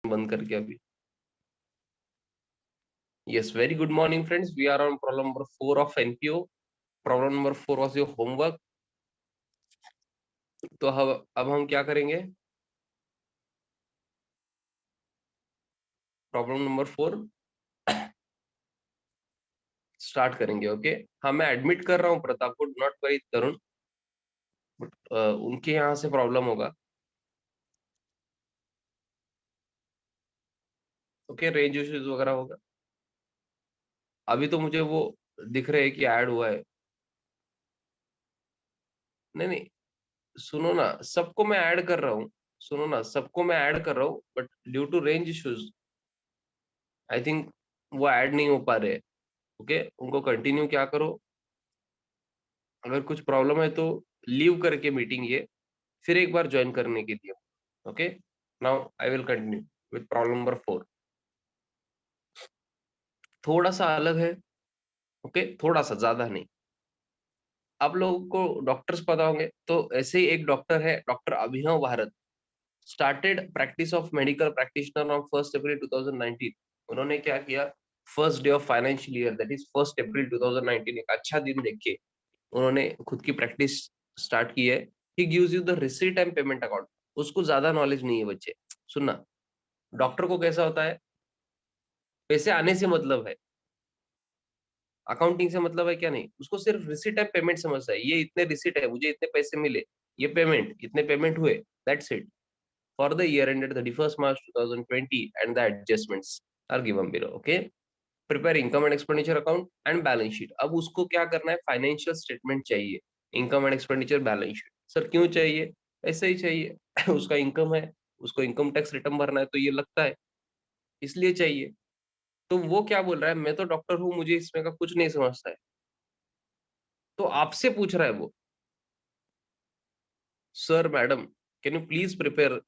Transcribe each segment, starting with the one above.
बंद करके अभी। Yes, very good morning, friends. We are on problem number 4 of NPO. Problem number 4 was your homework. तो अब हम क्या करेंगे? प्रॉब्लम नंबर 4 स्टार्ट करेंगे। ओके, हाँ मैं एडमिट कर रहा हूँ प्रताप को, नॉट वरी तरुण, बट उनके यहाँ से प्रॉब्लम होगा। ओके, रेंज इश्यूज वगैरह होगा। अभी तो मुझे वो दिख रहे हैं कि ऐड हुआ है। नहीं नहीं, सुनो ना, सबको मैं ऐड कर रहा हूँ। सुनो ना, सबको मैं ऐड कर रहा हूँ, but due to range issues I think वो ऐड नहीं हो पा रहे। ओके, उनको कंटिन्यू क्या करो, अगर कुछ प्रॉब्लम है तो लीव करके मीटिंग ये फिर एक बार ज्वाइन करने के लिए। Okay, now I will continue with problem number 4। थोड़ा सा अलग है। ओके, थोड़ा सा, ज्यादा नहीं। आप लोगों को डॉक्टर्स पता होंगे, तो ऐसे ही एक डॉक्टर है, doctor Abhinav Bharat, started practice of medical practitioner on 1 अप्रैल 2019। उन्होंने क्या किया, first day of financial year, that is 1 अप्रैल 2019, एक अच्छा दिन देख के उन्होंने खुद की प्रैक्टिस स्टार्ट की है। He gives you the receipt and payment account. उसको ज्यादा नॉलेज नहीं है बच्चे, सुनना। डॉक्टर को कैसा होता है, पैसे आने से मतलब है, अकाउंटिंग से मतलब है क्या नहीं, उसको सिर्फ रिसीट एंड पेमेंट समझता है। ये इतने रिसीट है, मुझे इतने पैसे मिले, ये पेमेंट, इतने पेमेंट हुए, that's it. For the year ended 31st March 2020 and the adjustments are given below. Okay, prepare income and expenditure account and balance sheet. अब उसको क्या करना है, फाइनेंशियल स्टेटमेंट चाहिए, income and expenditure balance sheet. Sir क्यों चाहिए? ऐसे ही चाहिए उसका इनकम है, उसको इनकम टैक्स रिटर्न भरना है, तो ये लगता है, इसलिए चाहिए। तो वो क्या बोल रहा है, मैं तो डॉक्टर हूँ, मुझे इसमें का कुछ नहीं समझता है, तो आपसे पूछ रहा है वो, sir madam can you please prepare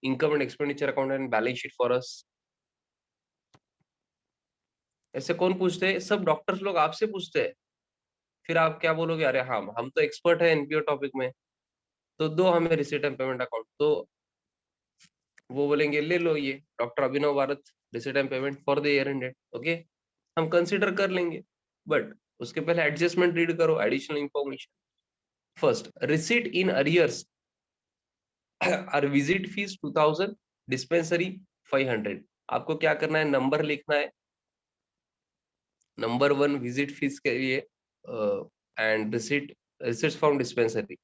income and expenditure account and balance sheet for us. ऐसे कौन पूछते हैं, सब डॉक्टर्स लोग आपसे पूछते हैं। फिर आप क्या बोलोगे, अरे हाँ हम तो एक्सपर्ट है एनपीओ टॉपिक में, तो दो हमें रिसीट एंड पेमेंट अकाउंट। तो वो बोलेंगे ले लो ये doctor Abhinav Bharat, receipt and payment for the year ended. Okay, हम कंसीडर कर लेंगे, बट उसके पहले एडजस्टमेंट रीड करो, additional information. First, receipt in arrears और विजिट फीस 2000, डिस्पेंसरी 500। आपको क्या करना है, नंबर लिखना है, नंबर 1 विजिट फीस के लिए and receipts from dispensary,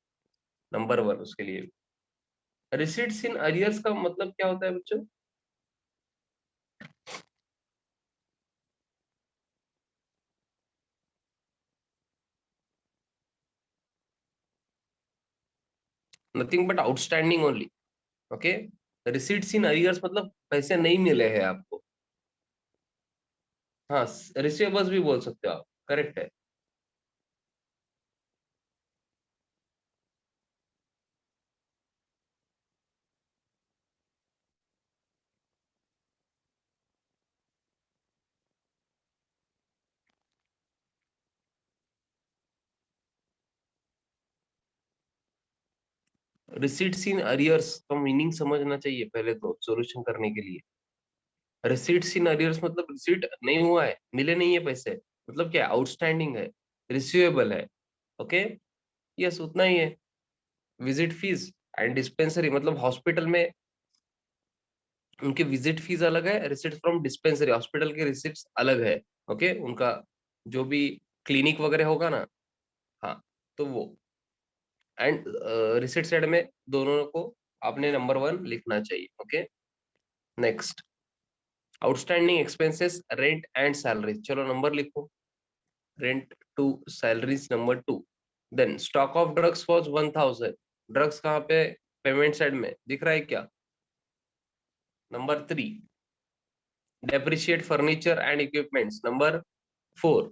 number 1 उसके लिए। रिसिट्स इन अरियर्स का मतलब क्या होता है बच्चों? Nothing but outstanding only. Okay, receipts in arrears मतलब पैसे नहीं मिले हैं आपको। हाँ, रिसीवेबल्स भी बोल सकते हो आप, करेक्ट है। रिसिट्स इन अरियर्स का मीनिंग समझना चाहिए पहले तो सॉल्यूशन करने के लिए। रिसीट्स इन अरियर्स मतलब रिसीट नहीं हुआ है, मिले नहीं है पैसे, मतलब क्या, आउटस्टैंडिंग है, रिसीवेबल है। ओके, यस उतना ही है। विजिट फीस एंड डिस्पेंसरी मतलब हॉस्पिटल में उनके विजिट फीस अलग है, रिसिट्स फ्रॉम डिस्पेंसरी हॉस्पिटल के रिसिट्स अलग है। ओके, उनका जो भी क्लिनिक वगैरह होगा ना, हाँ, तो वो एंड रिसिट साइड में दोनों को आपने नंबर 1 लिखना चाहिए। Okay, next, outstanding expenses rent and salaries, चलो नंबर लिखो, rent to salaries number 2। Then stock of drugs was 1000, drugs कहाँ पे, पेमेंट साइड में दिख रहा है क्या, number 3। Depreciate furniture and equipments number 4,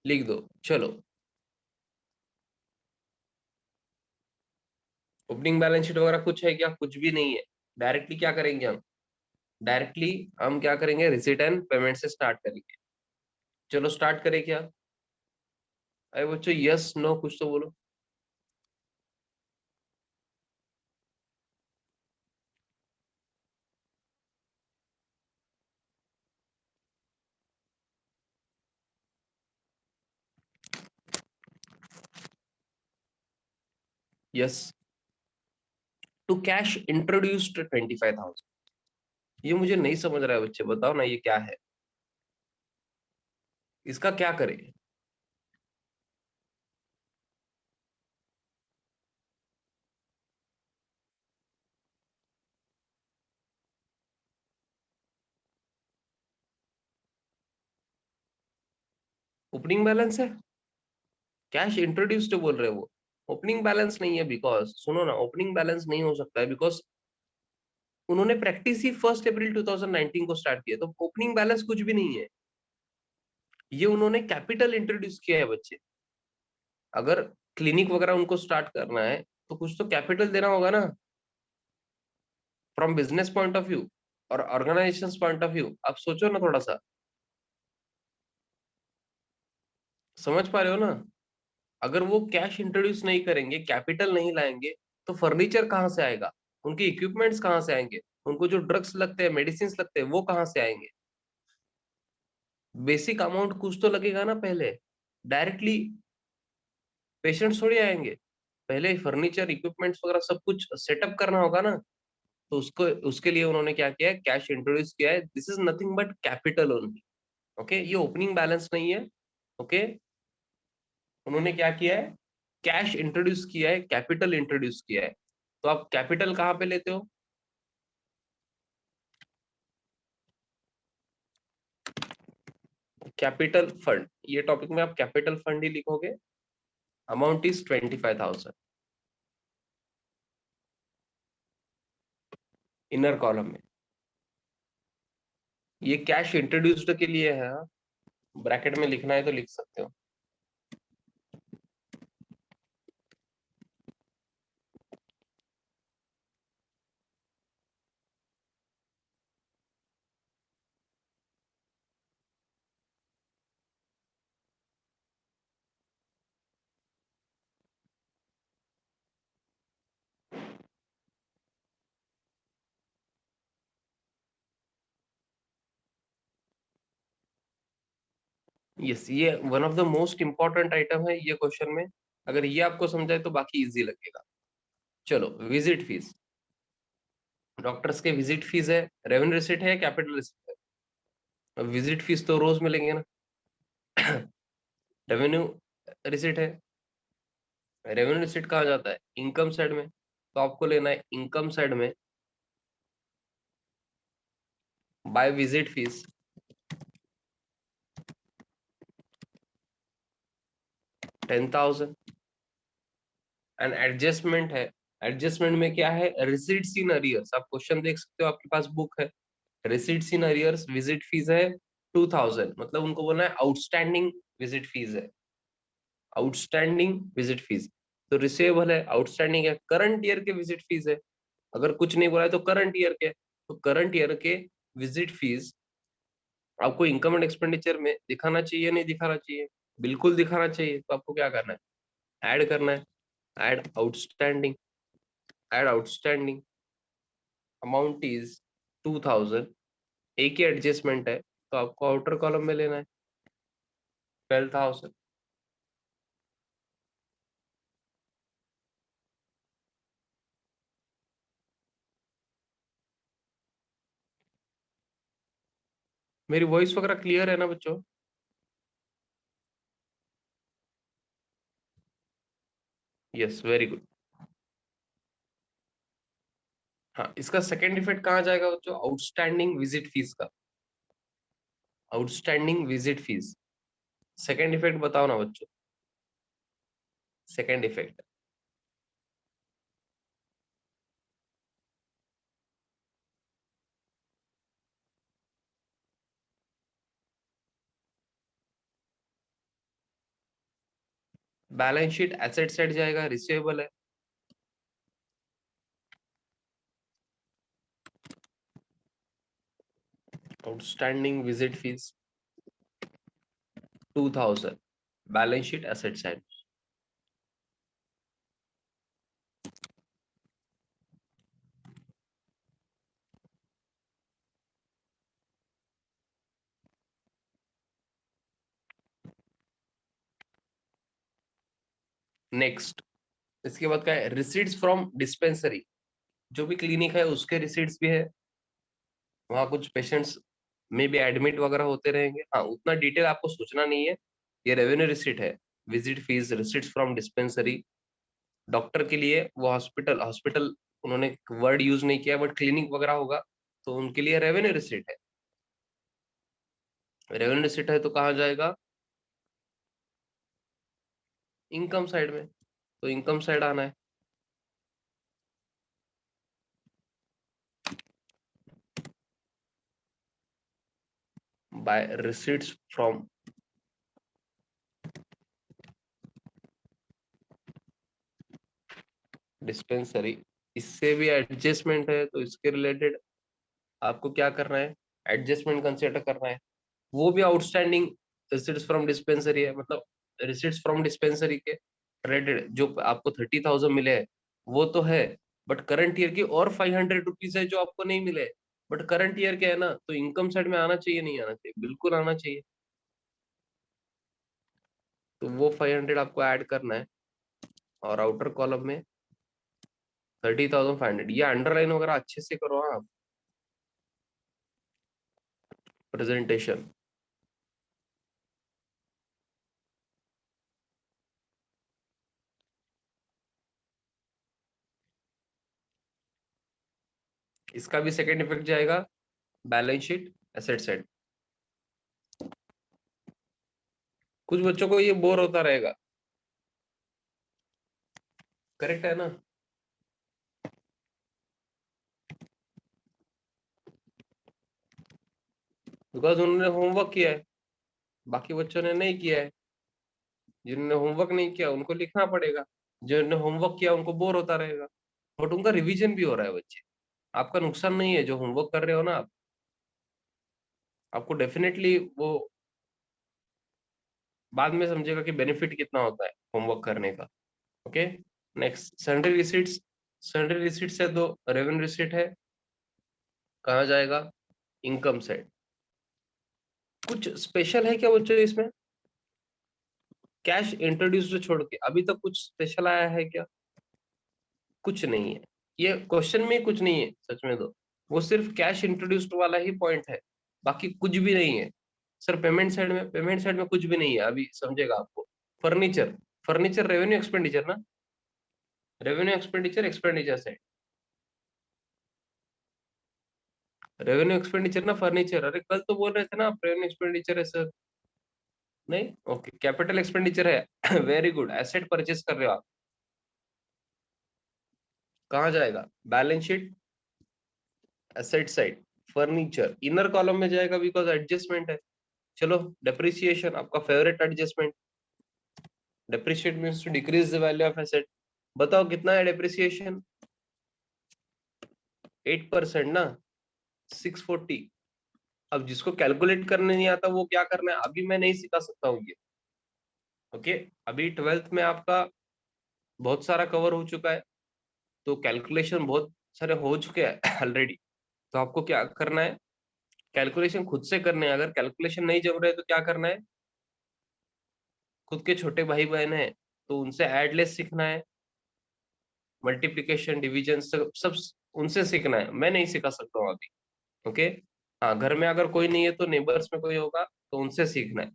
लिख दो। चलो, ओपनिंग बैलेंस शीट वगैरह कुछ है क्या, कुछ भी नहीं है। डायरेक्टली क्या करेंगे हम, डायरेक्टली हम क्या करेंगे, रिसीट एंड पेमेंट से स्टार्ट करेंगे। चलो स्टार्ट करें क्या? अरे बच्चों, यस नो कुछ तो बोलो। Yes, to cash introduced 25,000। ये मुझे नहीं समझ रहा है बच्चे, बताओ ना ये क्या है, इसका क्या करें? ओपनिंग बैलेंस है, कैश इंट्रोड्यूस्ड बोल रहे हो वो, ओपनिंग बैलेंस नहीं है, बिकॉज सुनो ना, ओपनिंग बैलेंस नहीं हो सकता है बिकॉज उन्होंने प्रैक्टिस ही 1 अप्रैल 2019 को स्टार्ट किया, तो ओपनिंग बैलेंस कुछ भी नहीं है। ये उन्होंने कैपिटल इंट्रोड्यूस किया है बच्चे। अगर क्लिनिक वगैरह उनको स्टार्ट करना है तो कुछ तो कैपिटल देना होगा ना, from business point of view और ऑर्गेनाइजेशन पॉइंट ऑफ व्यू। आप सोचो ना थोड़ा सा, समझ पा रहे हो ना? अगर वो कैश इंट्रोड्यूस नहीं करेंगे, कैपिटल नहीं लाएंगे, तो फर्नीचर कहाँ से आएगा, उनके इक्विपमेंट्स कहाँ से आएंगे, उनको जो ड्रग्स लगते हैं, मेडिसिन लगते हैं, वो कहाँ से आएंगे? बेसिक अमाउंट कुछ तो लगेगा ना पहले, डायरेक्टली पेशेंट्स थोड़ी आएंगे। पहले फर्नीचर इक्विपमेंट्स वगैरह सब कुछ सेटअप करना होगा ना। तो उसको उसके लिए उन्होंने क्या किया है, कैश इंट्रोड्यूस किया है, this is nothing but capital only. Okay, ये ओपनिंग बैलेंस नहीं है। ओके, उन्होंने क्या किया है, कैश इंट्रोड्यूस किया है, कैपिटल इंट्रोड्यूस किया है। तो आप कैपिटल कहाँ पे लेते हो? कैपिटल फंड, ये टॉपिक में आप कैपिटल फंड ही लिखोगे। अमाउंट इज 25,000 इनर कॉलम में। ये कैश इंट्रोड्यूस्ड के लिए है, ब्रैकेट में लिखना है तो लिख सकते हो। यस, ये one of the most important item है ये क्वेश्चन में। अगर ये आपको समझाए तो बाकी इजी लगेगा। चलो, विजिट फीस, डॉक्टर्स के विजिट फीस है, रेवेन्यू रिसिट है, कैपिटल रिसिट है। विजिट फीस तो रोज मिलेंगे ना। रेवेन्यू रिसिट है, रेवेन्यू रिसिट कहाँ जाता है, इनकम साइड में, तो आपको लेना है इनकम साइड में by visit fees 10,000। And adjustment है, एडजस्टमेंट में क्या है, रिसीट्स इन अरियर्स, आप क्वेश्चन देख सकते हो, आपके पास बुक है। Receipts in arrears visit fees है 2,000, मतलब उनको बोलना है आउटस्टैंडिंग विजिट फीस है, आउटस्टैंडिंग विजिट फीस। तो रिसीवेबल है, आउटस्टैंडिंग है, करंट ईयर के विजिट फीस है। अगर कुछ नहीं बोला है तो करंट ईयर के, तो करंट ईयर के विजिट फीस आपको इनकम एंड एक्सपेंडिचर में दिखाना चाहिए, नहीं दिखाना चाहिए? बिल्कुल दिखाना चाहिए। तो आपको क्या करना है, ऐड करना है, add outstanding, add outstanding, amount is 2,000। एक ही एडजस्टमेंट है तो आपको आउटर कॉलम में लेना है 12,000। मेरी वॉइस वगैरह क्लियर है ना बच्चों? Yes, very good. हाँ, इसका सेकेंड इफेक्ट कहाँ जाएगा बच्चों, आउटस्टैंडिंग विजिट फीस का, outstanding visit fees. Second effect बताओ ना बच्चों, second effect. Balance sheet asset side जाएगा, रिसीवेबल है, outstanding visit fees 2,000, balance sheet asset side. Next, इसके बाद क्या है, रिसीट्स फ्रॉम डिस्पेंसरी, जो भी क्लिनिक है उसके रिसीट्स भी है, वहाँ कुछ पेशेंट्स में भी एडमिट वगैरह होते रहेंगे। हाँ, उतना डिटेल आपको सोचना नहीं है, ये रेवेन्यू रिसीट है। Visit fees, receipts from dispensary, doctor के लिए वो हॉस्पिटल हॉस्पिटल उन्होंने वर्ड यूज नहीं किया, बट क्लिनिक वगैरह होगा तो उनके लिए रेवेन्यू रिसीट है। रेवेन्यू रिसीट है तो कहाँ जाएगा, इनकम साइड में, तो इनकम साइड आना है। बाय रिसीट्स फ्रॉम डिस्पेंसरी, इससे भी एडजस्टमेंट है तो इसके रिलेटेड आपको क्या करना है, एडजस्टमेंट कंसिडर करना है। वो भी आउटस्टैंडिंग रिसीट्स फ्रॉम डिस्पेंसरी है, मतलब रिसीट्स फ्रॉम डिस्पेंसरी के रिलेटेड जो आपको 30,000 मिले हैं वो तो है, बट करंट ईयर की और 500 रुपीज है जो आपको नहीं मिले। बट करंट ईयर क्या है ना, तो इनकम साइड में आना चाहिए, नहीं आना चाहिए, बिल्कुल आना चाहिए। तो वो 500 आपको ऐड करना है, और आउटर कॉलम में 30,500, ये अंडरलाइन वगैरह अच्छे से करो हाँ आप, प्रेजेंटेशन। इसका भी सेकेंड इफेक्ट जाएगा बैलेंस शीट एसेट साइड। कुछ बच्चों को ये बोर होता रहेगा, करेक्ट है ना। बिकॉज उन्होंने होमवर्क किया है, बाकी बच्चों ने नहीं किया है। जिन्होंने होमवर्क नहीं किया उनको लिखना पड़ेगा, जिन्होंने होमवर्क किया उनको बोर होता रहेगा, बट उनका रिवीजन भी हो रहा है बच्चे। आपका नुकसान नहीं है जो होमवर्क कर रहे हो ना आप, आपको डेफिनेटली वो बाद में समझेगा कि बेनिफिट कितना होता है होमवर्क करने का। Okay, next salary receipts. Salary receipts है तो रेवेन्यू रिसीट है, कहाँ जाएगा, इनकम साइड। कुछ स्पेशल है क्या बच्चों इसमें, कैश इंट्रोड्यूस छोड़ के अभी तक कुछ स्पेशल आया है क्या, कुछ नहीं है। ये क्वेश्चन में कुछ नहीं है सच में, तो वो सिर्फ कैश इंट्रोड्यूस्ड वाला ही पॉइंट है, बाकी कुछ भी नहीं है। सर पेमेंट साइड में कुछ भी नहीं है, अभी समझेगा आपको। फर्नीचर, फर्नीचर रेवेन्यू एक्सपेंडिचर ना, revenue expenditure, expenditure side, revenue expenditure ना फर्नीचर। अरे कल तो बोल रहे थे ना आप रेवेन्यू एक्सपेंडिचर है सर, नहीं ओके, कैपिटल एक्सपेंडिचर है वेरी गुड, एसेट परचेस कर रहे हो आप, कहाँ जाएगा, balance sheet asset side, furniture inner column में जाएगा बिकॉज एडजस्टमेंट है। चलो, डेप्रिसिएशन आपका favourite adjustment, depreciate means to decrease the value of asset. बताओ कितना है डेप्रिसिएशन, 8% ना, 640। अब जिसको कैलकुलेट करने नहीं आता वो क्या करना है, अभी मैं नहीं सिखा सकता हूँ ये। ओके, अभी 12th में आपका बहुत सारा कवर हो चुका है, तो कैलकुलेशन बहुत सारे हो चुके हैं ऑलरेडी। तो आपको क्या करना है, कैलकुलेशन खुद से करने हैं। अगर कैलकुलेशन नहीं जम रहे तो क्या करना है, खुद के छोटे भाई बहन है तो उनसे एडलेस सीखना है, मल्टीप्लिकेशन डिवीजन सब उनसे सीखना है, मैं नहीं सिखा सकता हूँ अभी। ओके, हाँ घर में अगर कोई नहीं है तो नेबर्स में कोई होगा तो उनसे सीखना है।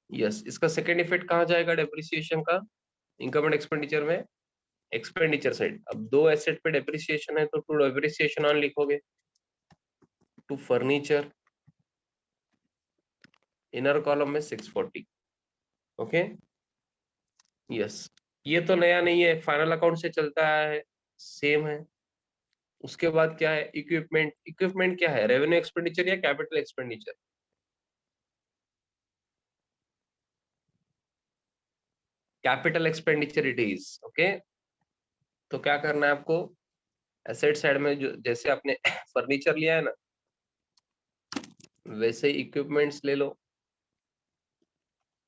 यस, इसका सेकेंड इफेक्ट कहाँ जाएगा डेप्रिसिएशन का, इनकम एंड एक्सपेंडिचर में, एक्सपेंडिचर साइड। अब दो एसेट पे डेप्रिसिएशन है तो टू डेप्रिसिएशन ऑन लिखोगे, टू फर्नीचर, इनर कॉलम में 640। ओके, यस, ये तो नया नहीं है, फाइनल अकाउंट से चलता है, सेम है। उसके बाद क्या है, इक्विपमेंट। इक्विपमेंट क्या है, रेवेन्यू एक्सपेंडिचर या capital expenditure, capital expenditure it is. Okay, तो क्या करना है आपको, एसेट साइड में जो जैसे आपने फर्नीचर लिया है ना, वैसे ही इक्विपमेंट्स ले लो,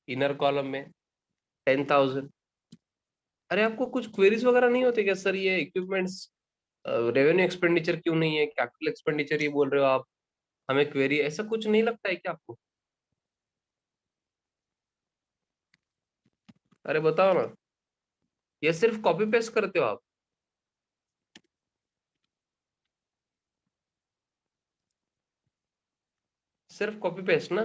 इनर कॉलम में 10,000। अरे आपको कुछ क्वेरीज वगैरह नहीं होते क्या सर, ये इक्विपमेंट्स रेवेन्यू एक्सपेंडिचर क्यों नहीं है, कैपिटल एक्सपेंडिचर ये बोल रहे हो आप, हमें क्वेरी, ऐसा कुछ नहीं लगता है क्या आपको, अरे बताओ ना। या सिर्फ कॉपी पेस्ट करते हो आप? सिर्फ कॉपी पेस्ट ना?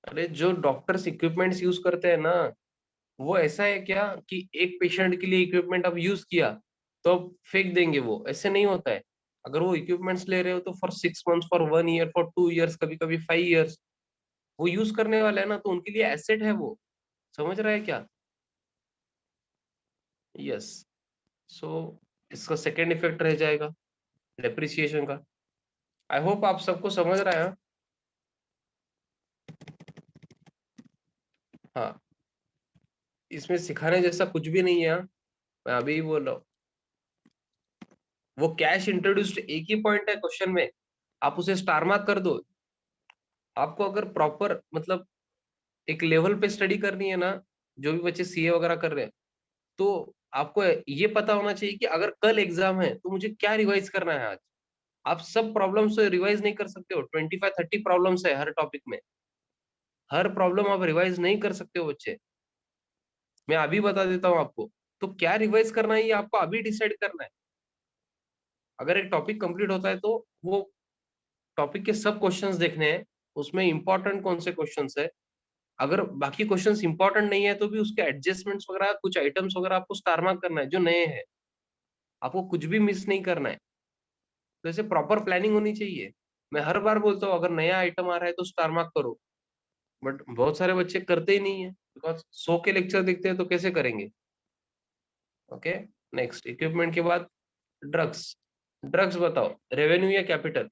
अरे जो डॉक्टर्स इक्विपमेंट्स यूज करते हैं ना, वो ऐसा है क्या कि एक पेशेंट के लिए इक्विपमेंट अब यूज किया तो अब फेंक देंगे? वो ऐसे नहीं होता है। अगर वो इक्विपमेंट्स ले रहे हो तो for 6 months, for 1 year, for 2 years, कभी कभी 5 ईयर्स वो यूज करने वाला है ना, तो उनके लिए एसेट है वो। समझ रहा है क्या? यस। सो इसका सेकेंड इफेक्ट रह जाएगा डेप्रिसिएशन का। आई होप आप सबको समझ रहा है। हाँ, इसमें सिखाने जैसा कुछ भी नहीं है। हाँ, मैं अभी ही बोल रहा हूँ। वो कैश इंट्रोड्यूस्ड एक ही पॉइंट है क्वेश्चन में, आप उसे स्टार मार्क कर दो। आपको अगर प्रॉपर मतलब एक लेवल पे स्टडी करनी है ना, जो भी बच्चे सीए वगैरह कर रहे हैं, तो आपको ये पता होना चाहिए कि अगर कल एग्जाम है तो मुझे क्या रिवाइज करना है आज। आप सब प्रॉब्लम्स रिवाइज नहीं कर सकते हो, 25-30 प्रॉब्लम्स है हर टॉपिक में। हर प्रॉब्लम आप रिवाइज नहीं कर सकते हो बच्चे। मैं अभी बता देता हूँ आपको। तो क्या रिवाइज करना है ये आपको अभी डिसाइड करना है। अगर एक टॉपिक कंप्लीट होता है तो वो टॉपिक के सब क्वेश्चंस देखने हैं, उसमें इंपॉर्टेंट कौन से क्वेश्चंस है। अगर बाकी क्वेश्चंस इंपॉर्टेंट नहीं है तो भी उसके एडजस्टमेंट्स वगैरह कुछ आइटम्स वगैरह आपको स्टार मार्क करना है जो नए हैं। आपको कुछ भी मिस नहीं करना है। तो ऐसे प्रॉपर प्लानिंग होनी चाहिए। मैं हर बार बोलता हूँ अगर नया आइटम आ रहा है तो स्टार मार्क करो, बट बहुत सारे बच्चे करते ही नहीं है, बिकॉज 100 के लेक्चर देखते हैं तो कैसे करेंगे। ओके। नेक्स्ट, इक्विपमेंट के बाद ड्रग्स। ड्रग्स बताओ, रेवेन्यू या कैपिटल?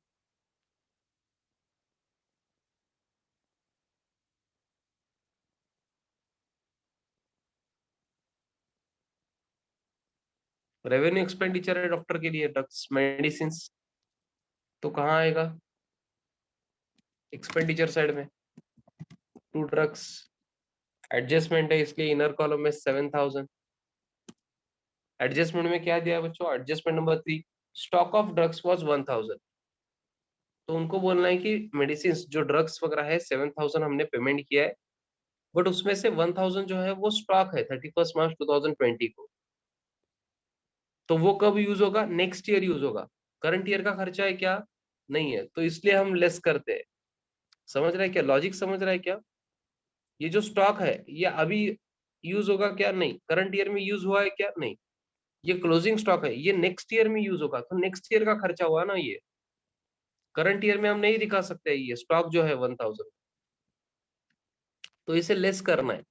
रेवेन्यू एक्सपेंडिचर है डॉक्टर के लिए, ड्रग्स मेडिसिन तो कहाँ आएगा? एक्सपेंडिचर साइड में। टू ड्रग्स एडजस्टमेंट है, इसलिए इनर कॉलम में 7,000। एडजस्टमेंट में क्या दिया है बच्चों? Adjustment number 3, stock of drugs was 1,000। तो उनको बोलना है कि मेडिसिन जो ड्रग्स वगैरह है 7,000 हमने पेमेंट किया है, बट उसमें से 1,000 जो है वो स्टॉक है 31 मार्च 2020 को। तो वो कब यूज होगा? नेक्स्ट ईयर यूज होगा। करंट ईयर का खर्चा है क्या? नहीं है, तो इसलिए हम लेस करते हैं। समझ रहे हैं क्या? लॉजिक समझ रहा है क्या? ये जो स्टॉक है ये अभी यूज होगा क्या? नहीं। करंट ईयर में यूज हुआ है क्या? नहीं। ये क्लोजिंग स्टॉक है, ये नेक्स्ट ईयर में यूज होगा, तो नेक्स्ट ईयर का खर्चा हुआ ना ये। करंट ईयर में हम नहीं दिखा सकते ये स्टॉक जो है 1,000, तो इसे लेस करना है।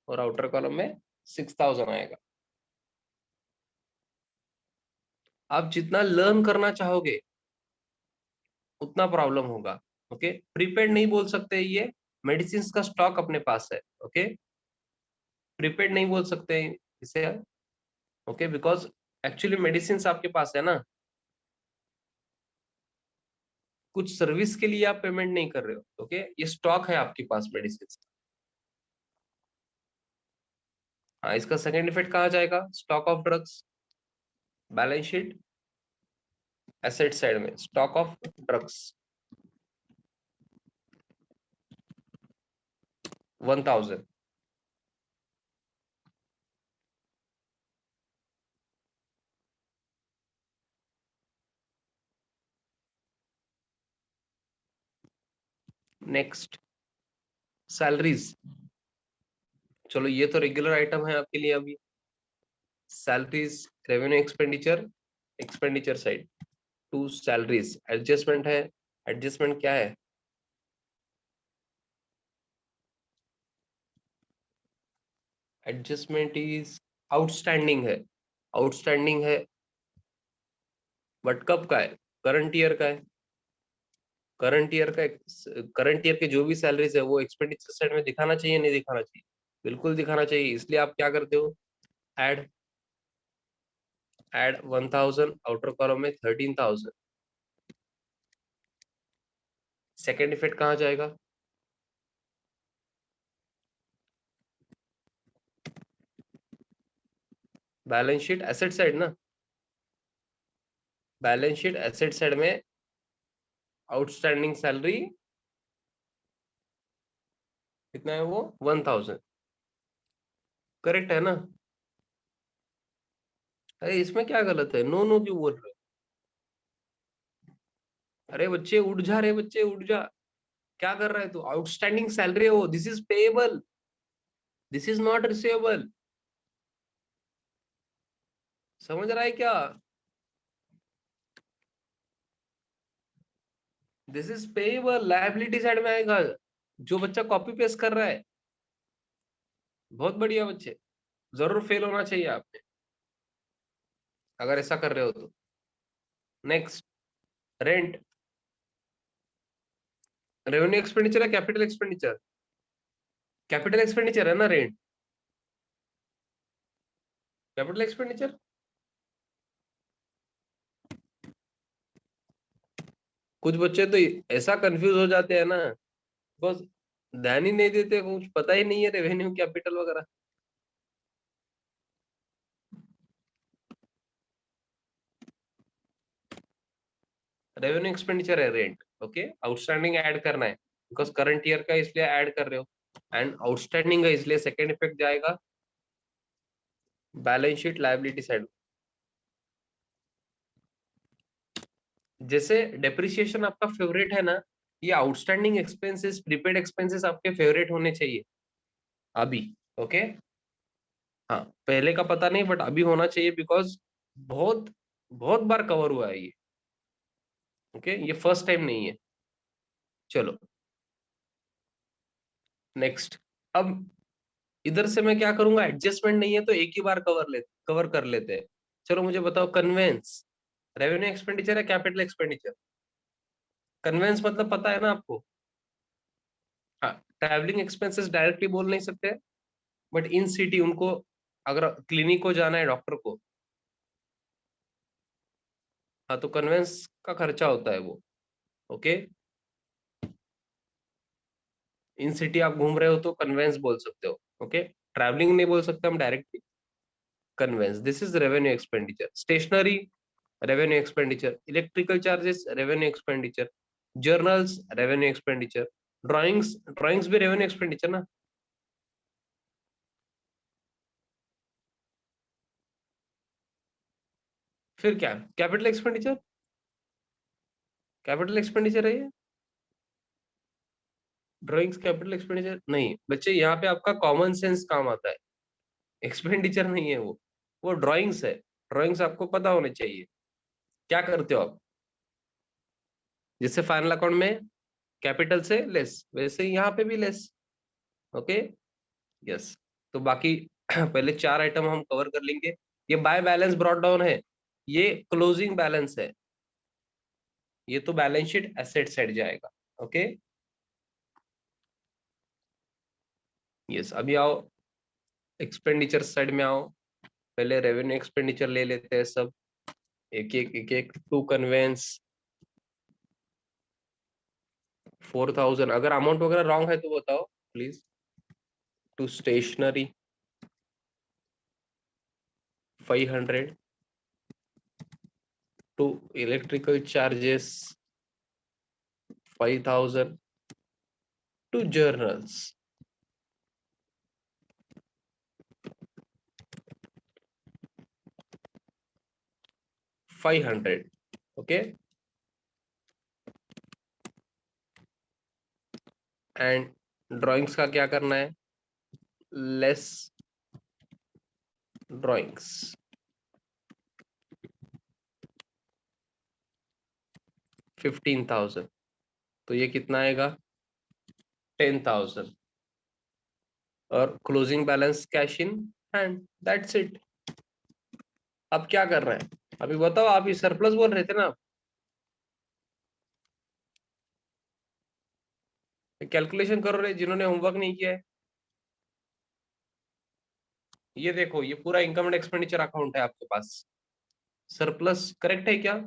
और आउटर कॉलम में 6,000 आएगा। आप जितना लर्न करना चाहोगे उतना प्रॉब्लम होगा। ओके, प्रीपेड नहीं बोल सकते ये, मेडिसिन का स्टॉक अपने पास है। ओके, प्रीपेड नहीं बोल सकते इसे। ओके, बिकॉज एक्चुअली मेडिसिन आपके पास है ना, कुछ सर्विस के लिए आप पेमेंट नहीं कर रहे हो। ओके, ये स्टॉक है आपके पास मेडिसिन। हाँ, इसका सेकेंड इफेक्ट कहाँ जाएगा? Stock of drugs, balance sheet asset side में, stock of drugs 1,000। Next, salaries. चलो ये तो रेगुलर आइटम है आपके लिए अभी। Salaries, revenue expenditure, expenditure side to salaries adjustment है। एडजस्टमेंट क्या है? एडजस्टमेंट इज आउटस्टैंडिंग है। आउटस्टैंडिंग है, बट कब का है? करंट ईयर का है। करंट ईयर का, करंट ईयर के जो भी सैलरीज है वो एक्सपेंडिचर साइड में दिखाना चाहिए, नहीं दिखाना चाहिए? बिल्कुल दिखाना चाहिए। इसलिए आप क्या करते हो? ऐड, ऐड 1,000, आउटर कॉलम में 13,000। सेकेंड इफेक्ट कहाँ जाएगा? बैलेंस शीट एसेट साइड ना। बैलेंस शीट एसेट साइड में आउटस्टैंडिंग सैलरी कितना है वो 1000। करेक्ट है ना? अरे इसमें क्या गलत है? नो नो क्यों बोल रहे हो? अरे बच्चे उठ जा, रहे बच्चे उठ जा। क्या कर रहा है तू? आउटस्टैंडिंग सैलरी है वो, this is payable, this is not receivable. समझ रहा है क्या? This is payable, liability side में आएगा। जो बच्चा कॉपी पेस्ट कर रहा है, बहुत बढ़िया बच्चे, जरूर फेल होना चाहिए आपने अगर ऐसा कर रहे हो तो। Next, rent. रेवेन्यू एक्सपेंडिचर है कैपिटल एक्सपेंडिचर? कैपिटल एक्सपेंडिचर है ना रेंट? Capital expenditure. कुछ बच्चे तो ऐसा कंफ्यूज हो जाते हैं ना, बस ध्यान ही नहीं देते, कुछ पता ही नहीं है रेवेन्यू कैपिटल वगैरह। रेवेन्यू एक्सपेंडिचर है रेंट। ओके, आउटस्टैंडिंग ऐड करना है बिकॉज करंट ईयर का, इसलिए ऐड कर रहे हो। एंड आउटस्टैंडिंग है, इसलिए सेकेंड इफेक्ट जाएगा बैलेंस शीट लायबिलिटी साइड। जैसे डेप्रिसिएशन आपका फेवरेट है ना, ये आउटस्टैंडिंग एक्सपेंसेस, प्रीपेड एक्सपेंसेस आपके फेवरेट होने चाहिए अभी। ओके, हाँ, पहले का पता नहीं बट अभी होना चाहिए बिकॉज बहुत बहुत बार कवर हुआ है ये। ओके, ये फर्स्ट टाइम नहीं है। चलो नेक्स्ट। अब इधर से मैं क्या करूंगा, एडजस्टमेंट नहीं है तो एक ही बार कवर कर लेते हैं। चलो मुझे बताओ, कन्वेंस रेवेन्यू एक्सपेंडिचर है कैपिटल एक्सपेंडिचर? कन्वेंस मतलब पता है ना आपको? हाँ, ट्रैवलिंग एक्सपेंसेस डायरेक्टली बोल नहीं सकते, बट इन सिटी उनको, अगर क्लिनिक को जाना है डॉक्टर को, हाँ, तो कन्वेंस का खर्चा होता है वो। ओके, इन सिटी आप घूम रहे हो तो कन्वेंस बोल सकते हो। ओके, ट्रैवलिंग नहीं बोल सकते हम directly. Conveyance, this is revenue expenditure. Stationery revenue expenditure, electrical charges revenue expenditure, journals revenue expenditure, drawings, drawings भी रेवेन्यू एक्सपेंडिचर ना? फिर क्या, कैपिटल एक्सपेंडिचर? कैपिटल एक्सपेंडिचर है ये? ड्राइंग्स कैपिटल एक्सपेंडिचर नहीं बच्चे, यहाँ पे आपका कॉमन सेंस काम आता है, एक्सपेंडिचर नहीं है वो ड्राइंग्स है। ड्राइंग्स आपको पता होने चाहिए। क्या करते हो आप? जैसे फाइनल अकाउंट में कैपिटल से लेस, वैसे ही यहाँ पे भी लेस। Okay, yes. तो बाकी पहले चार आइटम हम कवर कर लेंगे। ये बाय बैलेंस ब्रॉट डाउन है, ये क्लोजिंग बैलेंस है, ये तो बैलेंस शीट एसेट साइड जाएगा। Okay, yes. अभी आओ एक्सपेंडिचर साइड में आओ। पहले रेवेन्यू एक्सपेंडिचर ले लेते हैं सब, एक एक टू कन्वेंस 4000। अगर अमाउंट वगैरह रॉन्ग है तो बताओ please. To stationery 500, to electrical charges 5000, to journals 500। Okay, and drawings का क्या करना है? लेस ड्राइंग्स 15,000, तो ये कितना आएगा? 10,000। और closing balance cash in hand, that's it. अब क्या कर रहे हैं? अभी बताओ, आप ये सरप्लस बोल रहे थे ना? कैलकुलेशन करो रहे जिन्होंने होमवर्क नहीं किया है। ये देखो, ये पूरा इनकम एंड एक्सपेंडिचर अकाउंट है आपके पास। सरप्लस करेक्ट है क्या?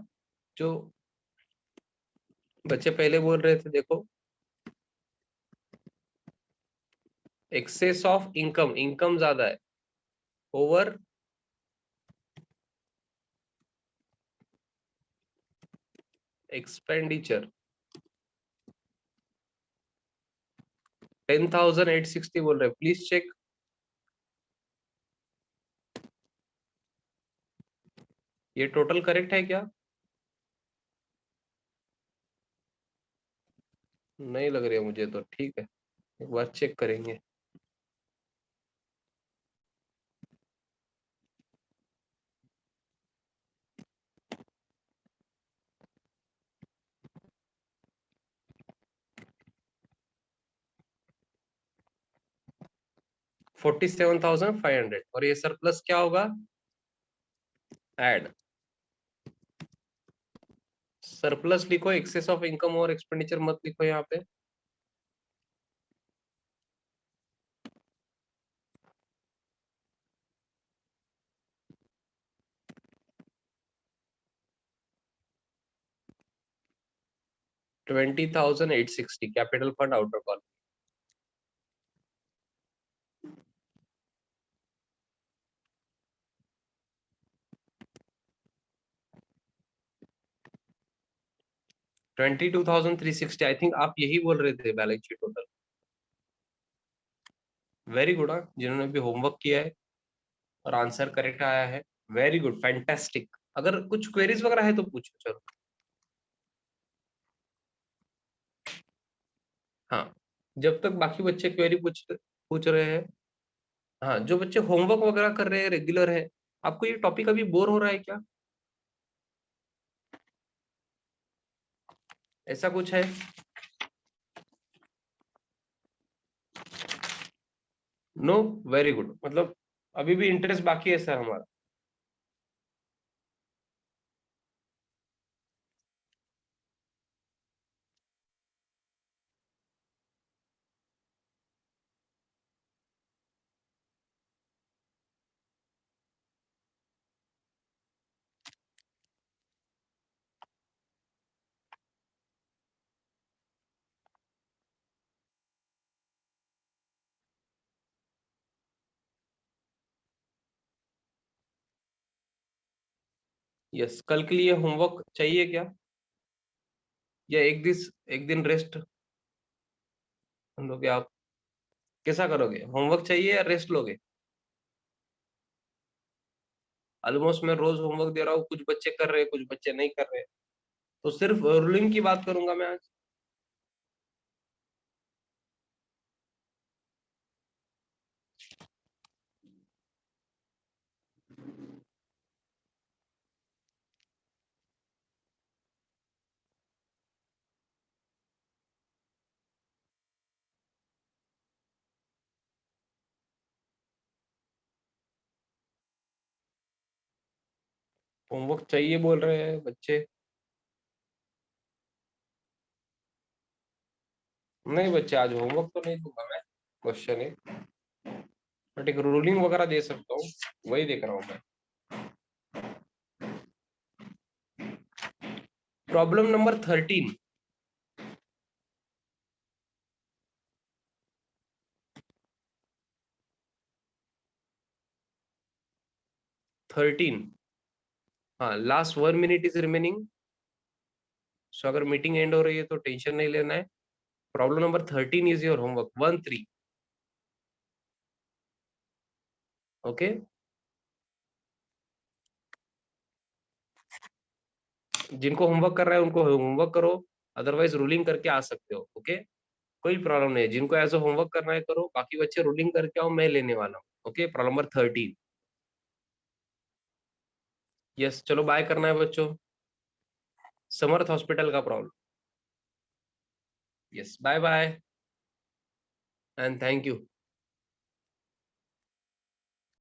जो बच्चे पहले बोल रहे थे, देखो, एक्सेस ऑफ इनकम, इनकम ज्यादा है ओवर एक्सपेंडिचर। 10,860 बोल रहे, प्लीज चेक। ये टोटल करेक्ट है क्या? नहीं लग रही है मुझे तो, ठीक है, एक बार चेक करेंगे। $47,500 और ये सरप्लस क्या होगा? ऐड सरप्लस लिखो, एक्सेस ऑफ इनकम और एक्सपेंडिचर मत लिखो यहाँ पे। $20,860 capital fund outer call. $22,360, I think आप यही बोल रहे थे balance sheet total. Very good, हाँ, जिन्होंने भी होमवर्क किया है और आंसर करेक्ट आया है, वेरी गुड, फैंटास्टिक। अगर कुछ क्वेरीज वगैरह है तो पूछो, चलो। हाँ, जब तक बाकी बच्चे क्वेरी पूछ पूछ रहे हैं। हाँ, जो बच्चे होमवर्क वगैरह कर रहे हैं, रेगुलर है, आपको ये टॉपिक अभी बोर हो रहा है क्या? ऐसा कुछ है? नो, वेरी गुड, मतलब अभी भी इंटरेस्ट बाकी है सर हमारा। यस, कल के लिए होमवर्क चाहिए क्या? या एक दिन रेस्ट लोगे आप? कैसा करोगे, होमवर्क चाहिए या रेस्ट लोगे? ऑलमोस्ट मैं रोज होमवर्क दे रहा हूँ, कुछ बच्चे कर रहे हैं, कुछ बच्चे नहीं कर रहे, तो सिर्फ रूलिंग की बात करूंगा मैं आज। होमवर्क चाहिए बोल रहे हैं बच्चे। नहीं बच्चे, आज होमवर्क तो नहीं दूंगा मैं, क्वेश्चन है, बट एक रूलिंग वगैरह दे सकता हूँ, वही देख रहा हूँ मैं। Problem number 13। 13, हाँ, लास्ट 1 मिनट इज रिमेनिंग। सो अगर मीटिंग एंड हो रही है तो टेंशन नहीं लेना है। Problem number 13 is your homework, 1-3। Okay, जिनको होमवर्क कर रहा है उनको होमवर्क करो, अदरवाइज रूलिंग करके आ सकते हो। ओके, कोई प्रॉब्लम नहीं है, जिनको ऐसा होमवर्क करना है करो, बाकी बच्चे रूलिंग करके आओ, मैं लेने वाला हूँ। Okay, problem number 13। यस, चलो बाय करना है बच्चों। समर्थ हॉस्पिटल का problem. Yes, bye bye and thank you.